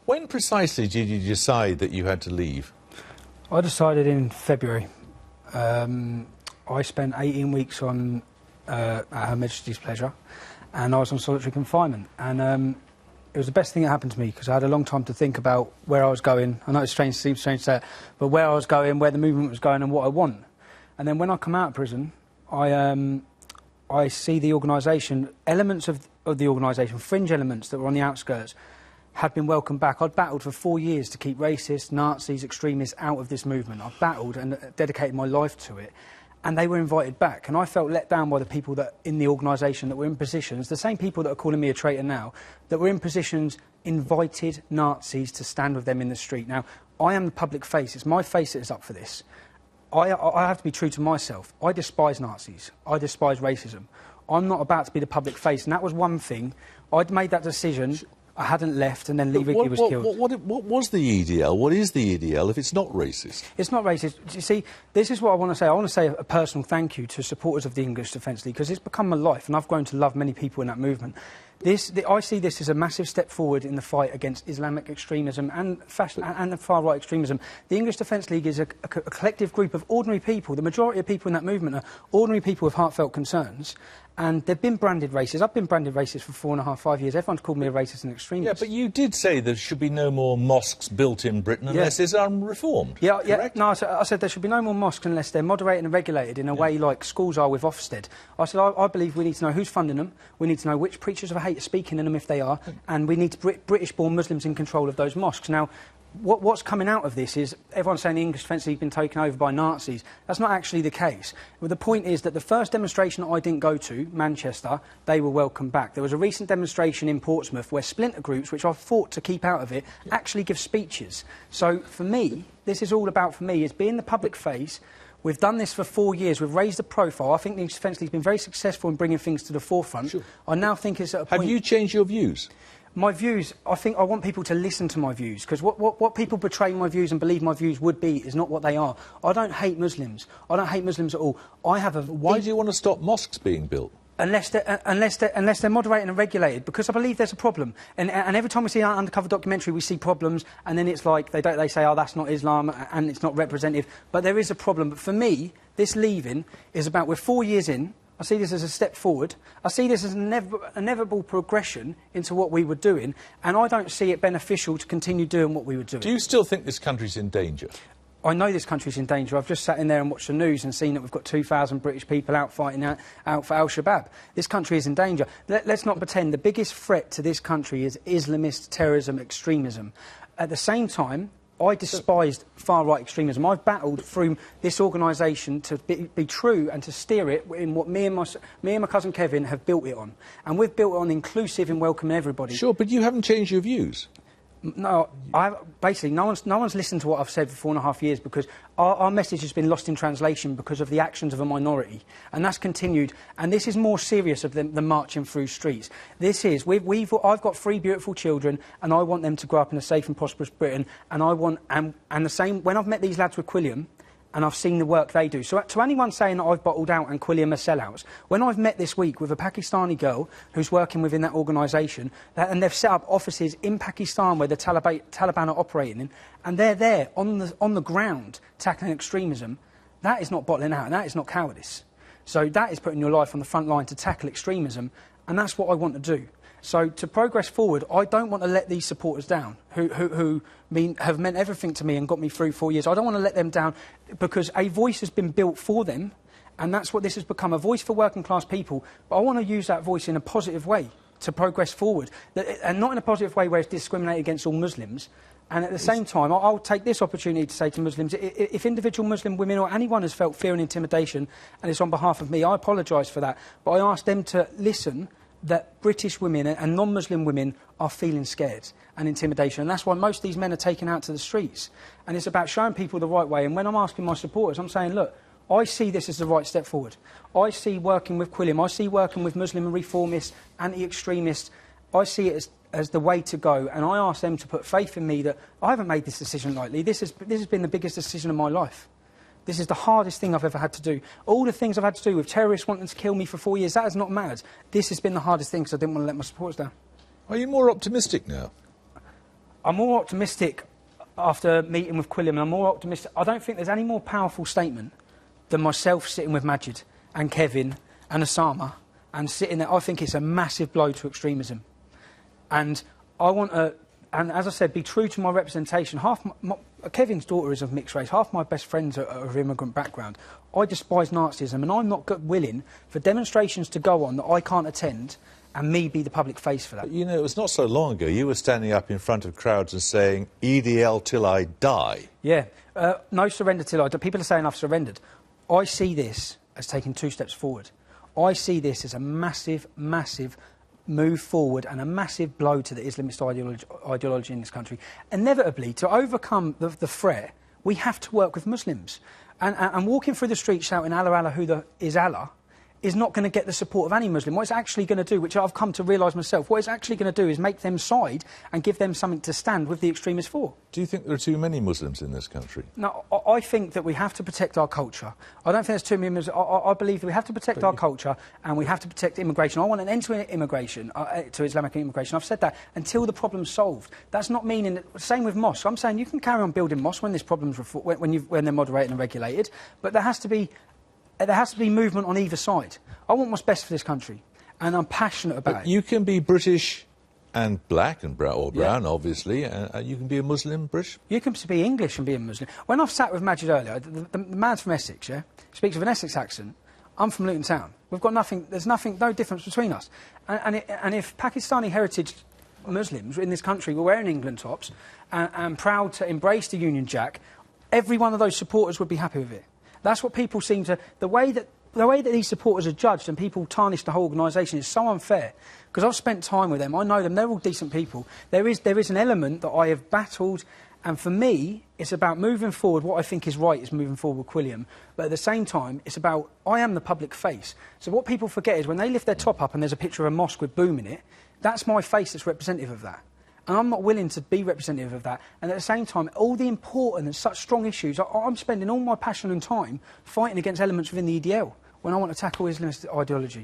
When precisely did you decide that you had to leave? I decided in February. I spent 18 weeks on at Her Majesty's pleasure, and I was on solitary confinement. And it was the best thing that happened to me, because I had a long time to think about where I was going. I know it seems strange to say it, but where I was going, where the movement was going, and what I want. And then when I come out of prison, I see the organisation, elements of the organisation, fringe elements that were on the outskirts, had been welcomed back. I'd battled for 4 years to keep racists, Nazis, extremists out of this movement. I've battled and dedicated my life to it. And they were invited back. And I felt let down by the people that in the organisation that were in positions, the same people that are calling me a traitor now, that were in positions, invited Nazis to stand with them in the street. Now, I am the public face. It's my face that is up for this. I have to be true to myself. I despise Nazis. I despise racism. I'm not about to be the public face. And that was one thing. I'd made that decision. I hadn't left, and then Lee Wrigley was killed. What was the EDL? What is the EDL if it's not racist? It's not racist. You see, this is what I want to say. I want to say a personal thank you to supporters of the English Defence League, because it's become my life, and I've grown to love many people in that movement. I see this as a massive step forward in the fight against Islamic extremism and the far-right extremism. The English Defence League is a collective group of ordinary people. The majority of people in that movement are ordinary people with heartfelt concerns. And they've been branded racist. I've been branded racist for 4.5, 5 years. Everyone's called me a racist and extremist. Yeah, but you did say there should be no more mosques built in Britain unless it's reformed. Yeah, correct? No, I said there should be no more mosques unless they're moderated and regulated in a way like schools are with Ofsted. I said I believe we need to know who's funding them. We need to know which preachers of hate are speaking in them if they are, and we need to British-born Muslims in control of those mosques. Now, what's coming out of this is everyone's saying the English Defence League has been taken over by Nazis. That's not actually the case. Well, the point is that the first demonstration that I didn't go to, Manchester, they were welcomed back. There was a recent demonstration in Portsmouth where splinter groups, which I've fought to keep out of it, actually give speeches. So for me, this is all about, for me, is being the public face. We've done this for 4 years. We've raised the profile. I think the English Defence League has been very successful in bringing things to the forefront. Sure. I now think it's at a point... Have you changed your views? My views, I think I want people to listen to my views, because what people portray my views and believe my views would be is not what they are. I don't hate Muslims. I don't hate Muslims at all. I have a... Why do you want to stop mosques being built? Unless they're moderated and regulated, because I believe there's a problem. And every time we see an undercover documentary, we see problems, and then it's like they say, oh, that's not Islam, and it's not representative. But there is a problem. But for me, this leaving is about, we're 4 years in. I see this as a step forward. I see this as an inevitable progression into what we were doing, and I don't see it beneficial to continue doing what we were doing. Do you still think this country's in danger? I know this country's in danger. I've just sat in there and watched the news and seen that we've got 2,000 British people out fighting out for Al-Shabaab. This country is in danger. Let's not pretend. The biggest threat to this country is Islamist terrorism, extremism. At the same time, I despised far-right extremism. I've battled through this organisation to be true and to steer it in what me and my cousin Kevin have built it on. And we've built it on inclusive and welcoming everybody. Sure, but you haven't changed your views. No, basically, no one's listened to what I've said for 4.5 years, because our message has been lost in translation because of the actions of a minority, and that's continued. And this is more serious than marching through streets. This is I've got 3 beautiful children, and I want them to grow up in a safe and prosperous Britain. And I want and the same when I've met these lads with Quilliam, and I've seen the work they do. So to anyone saying that I've bottled out and Quilliam are sellouts, when I've met this week with a Pakistani girl who's working within that organisation, and they've set up offices in Pakistan where the Taliban are operating in, and they're there on the ground tackling extremism, that is not bottling out, and that is not cowardice. So that is putting your life on the front line to tackle extremism, and that's what I want to do. So to progress forward, I don't want to let these supporters down who have meant everything to me and got me through 4 years. I don't want to let them down, because a voice has been built for them, and that's what this has become, a voice for working class people. But I want to use that voice in a positive way to progress forward, and not in a positive way where it's discriminated against all Muslims. And at the same time, I'll take this opportunity to say to Muslims, if individual Muslim women or anyone has felt fear and intimidation, and it's on behalf of me, I apologise for that. But I ask them to listen that British women and non-Muslim women are feeling scared and intimidation. And that's why most of these men are taken out to the streets. And it's about showing people the right way. And when I'm asking my supporters, I'm saying, look, I see this as the right step forward. I see working with Quilliam, I see working with Muslim and reformists, anti-extremists, I see it as the way to go. And I ask them to put faith in me that I haven't made this decision lightly. This has been the biggest decision of my life. This is the hardest thing I've ever had to do. All the things I've had to do with terrorists wanting to kill me for 4 years, that has not mattered. This has been the hardest thing, because I didn't want to let my supporters down. Are you more optimistic now? I'm more optimistic after meeting with Quilliam, and I'm more optimistic. I don't think there's any more powerful statement than myself sitting with Majid and Kevin and Osama and sitting there. I think it's a massive blow to extremism. And I want to, and as I said, be true to my representation. Kevin's daughter is of mixed race. Half my best friends are of immigrant background. I despise Nazism, and I'm not willing for demonstrations to go on that I can't attend and me be the public face for that. You know, it was not so long ago you were standing up in front of crowds and saying, EDL till I die. Yeah, no surrender till I die. People are saying I've surrendered. I see this as taking 2 steps forward. I see this as a massive, massive move forward and a massive blow to the Islamist ideology in this country. Inevitably, to overcome the threat, we have to work with Muslims. And walking through the street shouting Allah, Allah, who is Allah, is not going to get the support of any Muslim. What it's actually going to do, which I've come to realise myself, what it's actually going to do is make them side and give them something to stand with the extremists for. Do you think there are too many Muslims in this country? No, I think that we have to protect our culture. I don't think there's too many Muslims. I believe that we have to protect our culture and we have to protect immigration. I want an end to immigration, to Islamic immigration. I've said that until the problem's solved. That's not meaning... Same with mosques. I'm saying you can carry on building mosques when this problem's... when they're moderated and regulated, but there has to be movement on either side. I want what's best for this country, and I'm passionate about it. You can be British and black and brown, or brown, obviously. You can be a Muslim, British. You can be English and be a Muslim. When I've sat with Majid earlier, the man's from Essex, yeah? Speaks with an Essex accent. I'm from Luton Town. We've got nothing. There's no difference between us. And if Pakistani heritage Muslims in this country were wearing England tops and proud to embrace the Union Jack, every one of those supporters would be happy with it. That's what people seem to... The way that these supporters are judged and people tarnish the whole organisation is so unfair. Because I've spent time with them, I know them, they're all decent people. There is an element that I have battled, and for me, it's about moving forward. What I think is right is moving forward with Quilliam. But at the same time, it's about, I am the public face. So what people forget is when they lift their top up and there's a picture of a mosque with boom in it, that's my face that's representative of that. And I'm not willing to be representative of that. And at the same time, all the important and such strong issues, I'm spending all my passion and time fighting against elements within the EDL when I want to tackle Islamist ideology.